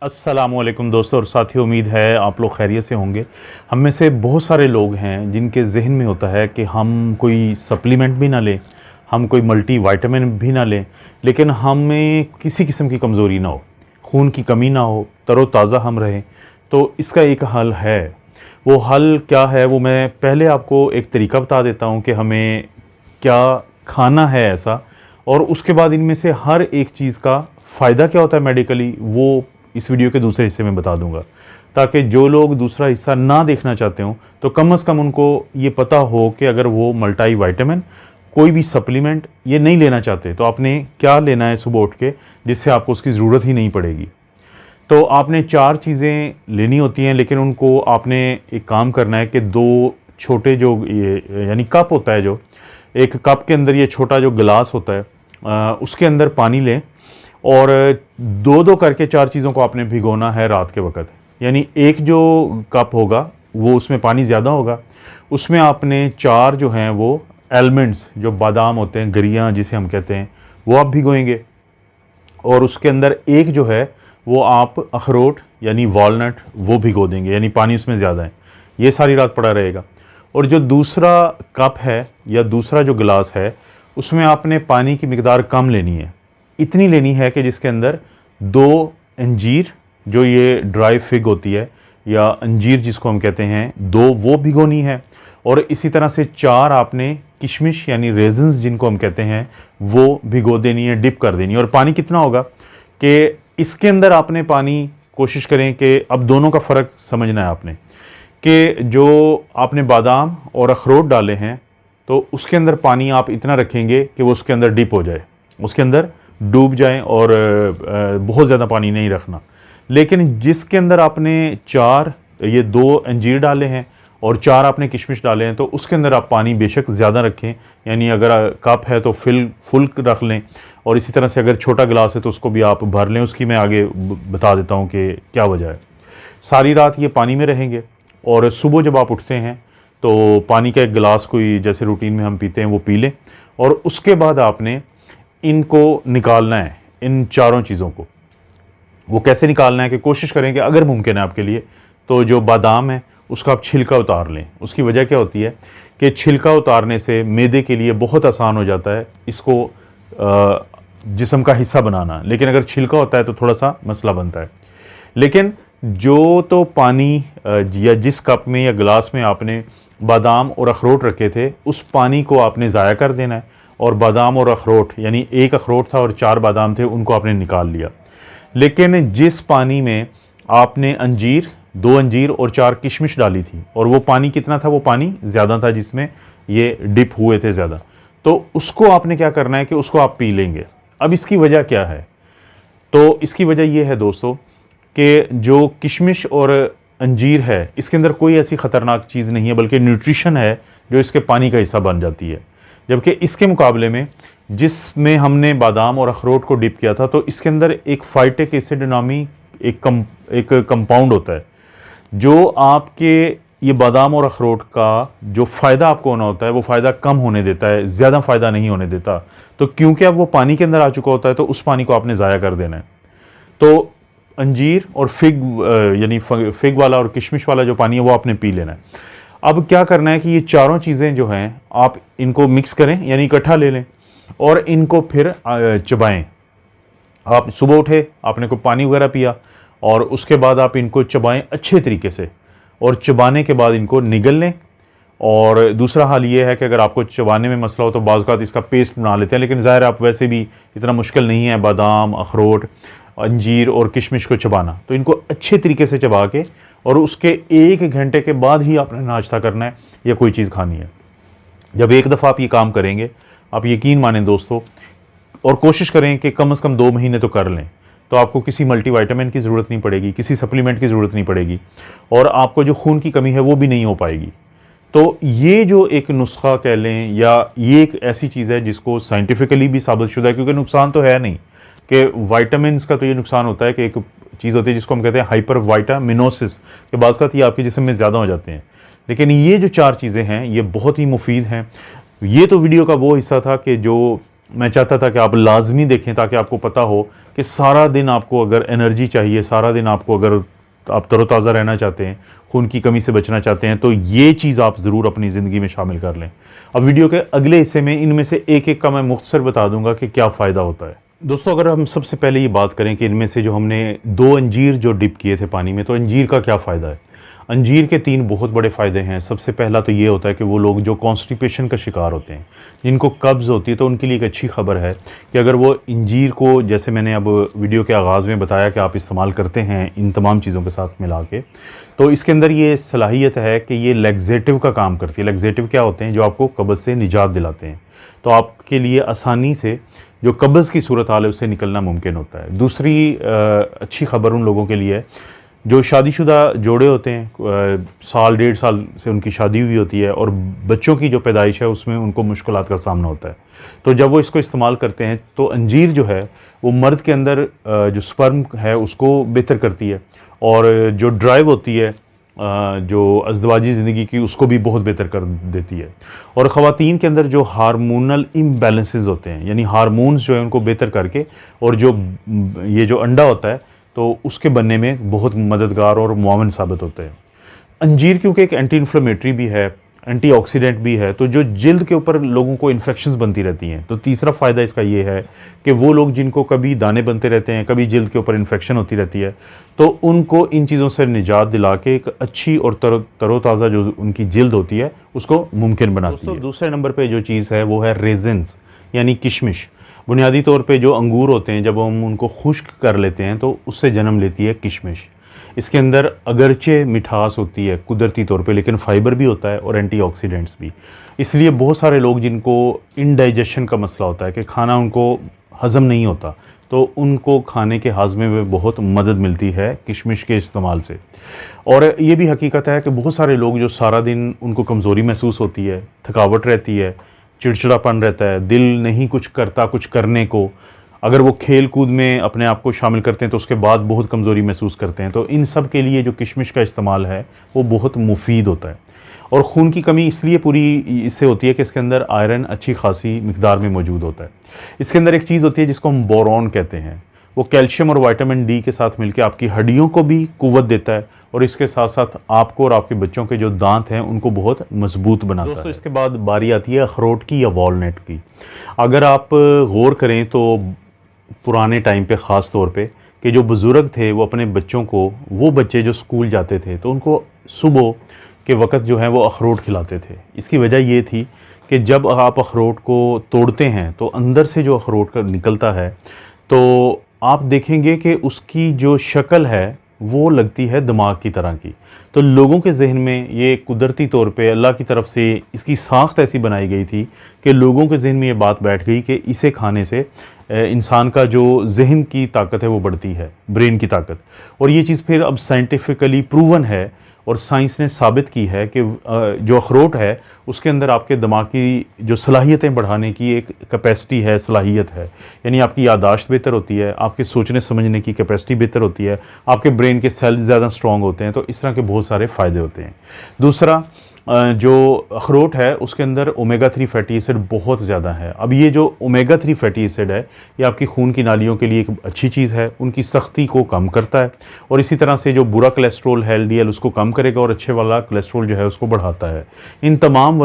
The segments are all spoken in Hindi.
अस्सलामुअलैकुम दोस्तों और साथियों, उम्मीद है आप लोग खैरियत से होंगे। हम में से बहुत सारे लोग हैं जिनके ज़हन में होता है कि हम कोई सप्लीमेंट भी ना लें, हम कोई मल्टीविटामिन भी ना लें, लेकिन हमें किसी किस्म की कमज़ोरी ना हो, खून की कमी ना हो, तरोताज़ा हम रहें। तो इसका एक हल है। वो हल क्या है वो मैं पहले आपको एक तरीका बता देता हूँ कि हमें क्या खाना है ऐसा, और उसके बाद इनमें से हर एक चीज़ का फ़ायदा क्या होता है मेडिकली, वो इस वीडियो के दूसरे हिस्से में बता दूंगा, ताकि जो लोग दूसरा हिस्सा ना देखना चाहते हों तो कम से कम उनको ये पता हो कि अगर वो मल्टी विटामिन कोई भी सप्लीमेंट ये नहीं लेना चाहते तो आपने क्या लेना है सुबह उठ के, जिससे आपको उसकी ज़रूरत ही नहीं पड़ेगी। तो आपने 4 चीज़ें लेनी होती हैं, लेकिन उनको आपने एक काम करना है कि 2 छोटे जो ये यानी कप होता है, जो एक कप के अंदर ये छोटा जो गिलास होता है उसके अंदर पानी लें और 2-2 करके 4 चीज़ों को आपने भिगोना है रात के वक़्त। यानी एक जो कप होगा वो उसमें पानी ज़्यादा होगा, उसमें आपने 4 जो हैं वो एलमंड्स, जो बादाम होते हैं, गरियाँ जिसे हम कहते हैं, वो आप भिगोएंगे। और उसके अंदर एक जो है वो आप अखरोट यानी वॉलनट वो भिगो देंगे, यानी पानी उसमें ज़्यादा है, ये सारी रात पड़ा रहेगा। और जो दूसरा कप है या दूसरा जो गिलास है उसमें आपने पानी की मिकदार कम लेनी है, इतनी लेनी है कि जिसके अंदर 2 अंजीर, जो ये ड्राई फिग होती है या अंजीर जिसको हम कहते हैं, 2 वो भिगोनी है। और इसी तरह से 4 आपने किशमिश यानी रेजन्स जिनको हम कहते हैं वो भिगो देनी है, डिप कर देनी है। और पानी कितना होगा कि इसके अंदर आपने पानी कोशिश करें कि अब दोनों का फ़र्क समझना है आपने, कि जो आपने बादाम और अखरोट डाले हैं तो उसके अंदर पानी आप इतना रखेंगे कि वो उसके अंदर डिप हो जाए, उसके अंदर डूब जाएं, और बहुत ज़्यादा पानी नहीं रखना। लेकिन जिसके अंदर आपने 4 ये 2 अंजीर डाले हैं और 4 आपने किशमिश डाले हैं तो उसके अंदर आप पानी बेशक ज़्यादा रखें, यानी अगर कप है तो फुल रख लें, और इसी तरह से अगर छोटा गिलास है तो उसको भी आप भर लें। उसकी मैं आगे बता देता हूँ कि क्या वजह है। सारी रात ये पानी में रहेंगे और सुबह जब आप उठते हैं तो पानी का एक गिलास कोई जैसे रूटीन में हम पीते हैं वो पी लें। और उसके बाद आपने इनको निकालना है, इन चारों चीज़ों को। वो कैसे निकालना है कि कोशिश करें कि अगर मुमकिन है आपके लिए तो जो बादाम है उसका आप छिलका उतार लें। उसकी वजह क्या होती है कि छिलका उतारने से मैदे के लिए बहुत आसान हो जाता है इसको जिस्म का हिस्सा बनाना, लेकिन अगर छिलका होता है तो थोड़ा सा मसला बनता है। लेकिन जो तो पानी या जिस कप में या गिलास में आपने बादाम और अखरोट रखे थे उस पानी को आपने ज़ाया कर देना है, और बादाम और अखरोट यानी एक अखरोट था और 4 बादाम थे उनको आपने निकाल लिया। लेकिन जिस पानी में आपने 2 अंजीर और 4 किशमिश डाली थी, और वो पानी कितना था, वो पानी ज़्यादा था जिसमें ये डिप हुए थे ज़्यादा, तो उसको आपने क्या करना है कि उसको आप पी लेंगे। अब इसकी वजह क्या है? तो इसकी वजह यह है दोस्तों कि जो किशमिश और अंजीर है इसके अंदर कोई ऐसी ख़तरनाक चीज़ नहीं है, बल्कि न्यूट्रिशन है जो इसके पानी का हिस्सा बन जाती है। जबकि इसके मुकाबले में जिसमें हमने बादाम और अखरोट को डिप किया था तो इसके अंदर एक फाइटिक एसिड नामी एक कंपाउंड होता है, जो आपके ये बादाम और अखरोट का जो फ़ायदा आपको होना होता है वो फ़ायदा कम होने देता है, ज़्यादा फ़ायदा नहीं होने देता। तो क्योंकि अब वो पानी के अंदर आ चुका होता है तो उस पानी को आपने ज़ाया कर देना है। तो अंजीर और फिग यानी फिग वाला और किशमिश वाला जो पानी है वो आपने पी लेना है। अब क्या करना है कि ये चारों चीज़ें जो हैं आप इनको मिक्स करें, यानी इकट्ठा ले लें और इनको फिर चबाएं। आप सुबह उठे, आपने कोई पानी वगैरह पिया और उसके बाद आप इनको चबाएं अच्छे तरीके से, और चबाने के बाद इनको निगल लें। और दूसरा हाल ये है कि अगर आपको चबाने में मसला हो तो बाज़ औक़ात इसका पेस्ट बना लेते हैं, लेकिन ज़ाहिर आप वैसे भी इतना मुश्किल नहीं है बादाम, अखरोट, अंजीर और किशमिश को चबाना। तो इनको अच्छे तरीके से चबा के और उसके 1 घंटे के बाद ही आपने नाश्ता करना है या कोई चीज़ खानी है। जब एक दफ़ा आप ये काम करेंगे, आप यकीन मानें दोस्तों, और कोशिश करें कि कम से कम 2 महीने तो कर लें, तो आपको किसी मल्टीविटामिन की ज़रूरत नहीं पड़ेगी, किसी सप्लीमेंट की ज़रूरत नहीं पड़ेगी, और आपको जो खून की कमी है वो भी नहीं हो पाएगी। तो ये जो एक नुस्खा कह लें या ये एक ऐसी चीज़ है जिसको साइंटिफिकली भी साबित शुदा है, क्योंकि नुकसान तो है नहीं कि विटामिन्स का तो ये नुकसान होता है कि एक चीज़ होती है जिसको हम कहते हैं हाइपर विटामिनोसिस, के बाद का ये आपके जिस्म में ज़्यादा हो जाते हैं। लेकिन ये जो 4 चीज़ें हैं ये बहुत ही मुफीद हैं। ये तो वीडियो का वो हिस्सा था कि जो मैं चाहता था कि आप लाजमी देखें ताकि आपको पता हो कि सारा दिन आपको अगर एनर्जी चाहिए, सारा दिन आपको अगर आप तरोताज़ा रहना चाहते हैं, खून की कमी से बचना चाहते हैं, तो ये चीज़ आप ज़रूर अपनी ज़िंदगी में शामिल कर लें। अब वीडियो के अगले हिस्से में इनमें से एक एक का मैं मुख्तसर बता दूंगा कि क्या फ़ायदा होता है। दोस्तों, अगर हम सबसे पहले ये बात करें कि इनमें से जो हमने 2 अंजीर जो डिप किए थे पानी में, तो अंजीर का क्या फ़ायदा है। अंजीर के 3 बहुत बड़े फ़ायदे हैं। सबसे पहला तो ये होता है कि वो लोग जो कॉन्स्टिपेशन का शिकार होते हैं, जिनको कब्ज़ होती है, तो उनके लिए एक अच्छी खबर है कि अगर वो अंजीर को, जैसे मैंने अब वीडियो के आगाज़ में बताया कि आप इस्तेमाल करते हैं इन तमाम चीज़ों के साथ मिला के, तो इसके अंदर ये सलाहियत है कि ये लैक्सेटिव का काम करती है। लैक्सेटिव क्या होते हैं? जो आपको कब्ज़ से निजात दिलाते हैं, तो आपके लिए आसानी से जो कब्ज़ की सूरत हाल है उससे निकलना मुमकिन होता है। दूसरी अच्छी खबर उन लोगों के लिए है जो शादीशुदा जोड़े होते हैं, साल 1.5 साल से उनकी शादी हुई होती है और बच्चों की जो पैदाइश है उसमें उनको मुश्किलात का सामना होता है। तो जब वो इसको इस्तेमाल करते हैं तो अंजीर जो है वो मर्द के अंदर जो स्पर्म है उसको बेहतर करती है, और जो ड्राइव होती है जो अज़दवाजी ज़िंदगी की, उसको भी बहुत बेहतर कर देती है। और ख़वातीन के अंदर जो हार्मोनल इम्बैलेंसेस होते हैं, यानी हार्मोन्स जो है उनको बेहतर करके, और जो ये जो अंडा होता है तो उसके बनने में बहुत मददगार और मुआवन साबित होते हैं। अंजीर क्योंकि एक एंटी इन्फ्लेमेटरी भी है, एंटीऑक्सीडेंट भी है, तो जो जिल्द के ऊपर लोगों को इन्फेक्शंस बनती रहती हैं, तो तीसरा फ़ायदा इसका ये है कि वो लोग जिनको कभी दाने बनते रहते हैं, कभी जिल्द के ऊपर इन्फेक्शन होती रहती है, तो उनको इन चीज़ों से निजात दिला के एक अच्छी और तरोताज़ा जो उनकी जिल्द होती है उसको मुमकिन बनाती है। दूसरे नंबर पर जो चीज़ है वो है रेजिन्स, यानी किशमिश। बुनियादी तौर पे जो अंगूर होते हैं, जब हम उनको खुश्क कर लेते हैं तो उससे जन्म लेती है किशमिश। इसके अंदर अगरचे मिठास होती है कुदरती तौर पे, लेकिन फाइबर भी होता है और एंटीऑक्सीडेंट्स भी। इसलिए बहुत सारे लोग जिनको इनडाइजेशन का मसला होता है कि खाना उनको हज़म नहीं होता, तो उनको खाने के हाजमे में बहुत मदद मिलती है किशमिश के इस्तेमाल से। और ये भी हकीकत है कि बहुत सारे लोग जो सारा दिन उनको कमज़ोरी महसूस होती है, थकावट रहती है, चिड़चिड़ापन रहता है, दिल नहीं कुछ करता कुछ करने को, अगर वो खेल कूद में अपने आप को शामिल करते हैं तो उसके बाद बहुत कमज़ोरी महसूस करते हैं, तो इन सब के लिए जो किशमिश का इस्तेमाल है वो बहुत मुफीद होता है। और खून की कमी इसलिए पूरी इससे होती है कि इसके अंदर आयरन अच्छी खासी मिकदार में मौजूद होता है। इसके अंदर एक चीज़ होती है जिसको हम बोरॉन कहते हैं, वो कैल्शियम और विटामिन डी के साथ मिलकर आपकी हड्डियों को भी कुव्वत देता है, और इसके साथ साथ आपको और आपके बच्चों के जो दांत हैं उनको बहुत मजबूत बनाता है। दोस्तों, इसके बाद बारी आती है अखरोट की या वॉलनट की। अगर आप गौर करें तो पुराने टाइम पे ख़ास तौर पे कि जो बुज़ुर्ग थे वो अपने बच्चों को, वो बच्चे जो स्कूल जाते थे तो उनको सुबह के वक़्त जो है वो अखरोट खिलाते थे। इसकी वजह ये थी कि जब आप अखरोट को तोड़ते हैं तो अंदर से जो अखरोट का निकलता है, तो आप देखेंगे कि उसकी जो शक्ल है वो लगती है दिमाग की तरह की। तो लोगों के जहन में ये कुदरती तौर पे अल्लाह की तरफ से इसकी साख्त ऐसी बनाई गई थी कि लोगों के जहन में ये बात बैठ गई कि इसे खाने से इंसान का जो जहन की ताकत है वो बढ़ती है, ब्रेन की ताकत। और ये चीज़ फिर अब साइंटिफिकली प्रूवन है और साइंस ने साबित की है कि जो अखरोट है उसके अंदर आपके दिमाग की जो सलाहियतें बढ़ाने की एक कैपेसिटी है, सलाहियत है। यानी आपकी याददाश्त बेहतर होती है, आपके सोचने समझने की कैपेसिटी बेहतर होती है, आपके ब्रेन के सेल ज़्यादा स्ट्रॉन्ग होते हैं। तो इस तरह के बहुत सारे फ़ायदे होते हैं। दूसरा, जो अखरोट है उसके अंदर ओमेगा 3 फैटी एसिड बहुत ज़्यादा है। अब ये जो ओमेगा 3 फैटी एसिड है ये आपकी खून की नालियों के लिए एक अच्छी चीज़ है, उनकी सख्ती को कम करता है, और इसी तरह से जो बुरा कोलेस्ट्रॉल है LDL उसको कम करेगा और अच्छे वाला कोलेस्ट्रॉल जो है उसको बढ़ाता है। इन तमाम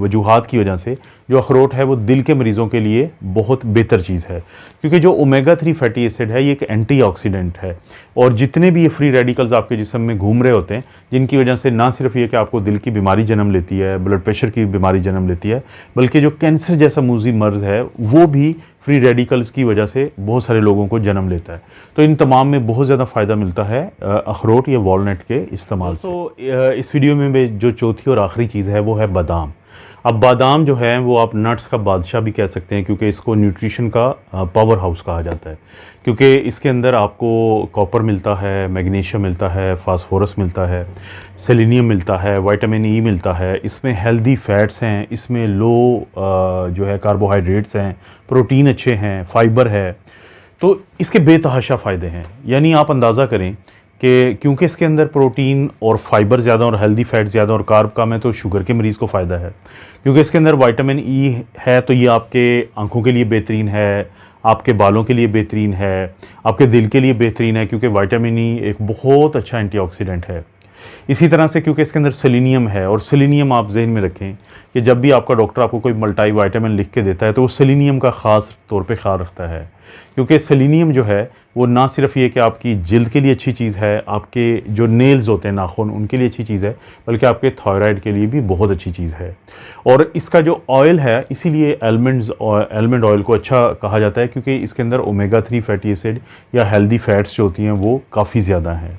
वजूहात की वजह से जो अखरोट है वो दिल के मरीज़ों के लिए बहुत बेहतर चीज़ है, क्योंकि जो ओमेगा 3 फैटी एसिड है ये एक एंटीऑक्सीडेंट है, और जितने भी ये फ्री रेडिकल्स आपके जिस्म में घूम रहे होते हैं जिनकी वजह से ना सिर्फ ये कि आपको दिल की बीमारी जन्म लेती है, ब्लड प्रेशर की बीमारी जन्म लेती है, बल्कि जो कैंसर जैसा मूजी मर्ज़ है वो भी फ्री रेडिकल्स की वजह से बहुत सारे लोगों को जन्म लेता है। तो इन तमाम में बहुत ज़्यादा फ़ायदा मिलता है अखरोट या वॉलनट के इस्तेमाल से। तो इस वीडियो में जो चौथी और आखिरी चीज़ है वो है बादाम। अब बादाम जो है वो आप नट्स का बादशाह भी कह सकते हैं, क्योंकि इसको न्यूट्रिशन का पावर हाउस कहा जाता है, क्योंकि इसके अंदर आपको कॉपर मिलता है, मैग्नीशियम मिलता है, फास्फोरस मिलता है, सेलेनियम मिलता है, विटामिन ई मिलता है, इसमें हेल्दी फैट्स हैं, इसमें लो जो है कार्बोहाइड्रेट्स हैं, प्रोटीन अच्छे हैं, फाइबर है, तो इसके बेतहाशा फ़ायदे हैं। यानी आप अंदाज़ा करें कि क्योंकि इसके अंदर प्रोटीन और फाइबर ज़्यादा और हेल्दी फैट ज़्यादा और कार्ब कम है, तो शुगर के मरीज़ को फ़ायदा है। क्योंकि इसके अंदर विटामिन ई है, तो ये आपके आंखों के लिए बेहतरीन है, आपके बालों के लिए बेहतरीन है, आपके दिल के लिए बेहतरीन है, क्योंकि विटामिन ई एक बहुत अच्छा एंटीऑक्सीडेंट है। इसी तरह से क्योंकि इसके अंदर सेलेनियम है, और सेलेनियम आप जहन में रखें कि जब भी आपका डॉक्टर आपको कोई मल्टी विटामिन लिख के देता है तो वो सेलेनियम का ख़ास तौर पे ख्याल रखता है, क्योंकि सेलेनियम जो है वो ना सिर्फ ये कि आपकी जिल्द के लिए अच्छी चीज़ है, आपके जो नेल्स होते हैं नाखून उनके लिए अच्छी चीज़ है, बल्कि आपके थायराइड के लिए भी बहुत अच्छी चीज़ है। और इसका जो ऑयल है, इसीलिए आलमंड ऑयल को अच्छा कहा जाता है, क्योंकि इसके अंदर ओमेगा 3 फैटी एसिड या हेल्दी फैट्स जो होती हैं वो काफ़ी ज़्यादा हैं।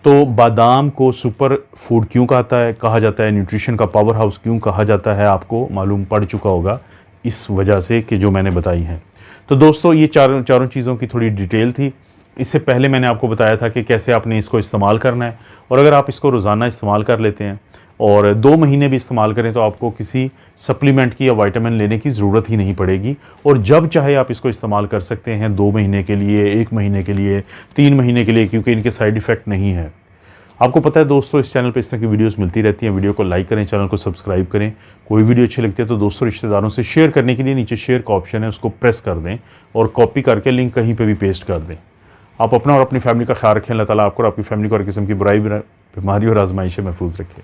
तो बादाम को सुपर फूड क्यों कहा जाता है, न्यूट्रिशन का पावर हाउस क्यों कहा जाता है, आपको मालूम पड़ चुका होगा इस वजह से कि जो मैंने बताई हैं। तो दोस्तों ये चारों चीज़ों की थोड़ी डिटेल थी। इससे पहले मैंने आपको बताया था कि कैसे आपने इसको इस्तेमाल करना है, और अगर आप इसको रोज़ाना इस्तेमाल कर लेते हैं और 2 महीने भी इस्तेमाल करें तो आपको किसी सप्लीमेंट की या विटामिन लेने की ज़रूरत ही नहीं पड़ेगी, और जब चाहे आप इसको इस्तेमाल कर सकते हैं, 2 महीने के लिए, 1 महीने के लिए, 3 महीने के लिए, क्योंकि इनके साइड इफ़ेक्ट नहीं है। आपको पता है दोस्तों, इस चैनल पे इस तरह की वीडियोस मिलती रहती हैं। वीडियो को लाइक करें, चैनल को सब्सक्राइब करें। कोई वीडियो अच्छी लगती है तो दोस्तों रिश्तेदारों से शेयर करने के लिए नीचे शेयर का ऑप्शन है, उसको प्रेस कर दें और कॉपी करके लिंक कहीं पे भी पेस्ट कर दें। आप अपना और अपनी फैमिली का ख्याल रखें। अल्लाह ताला आपको और आपकी फैमिली को हर किस्म की बुराई, बीमारी और आजमाइश से महफूज रखें।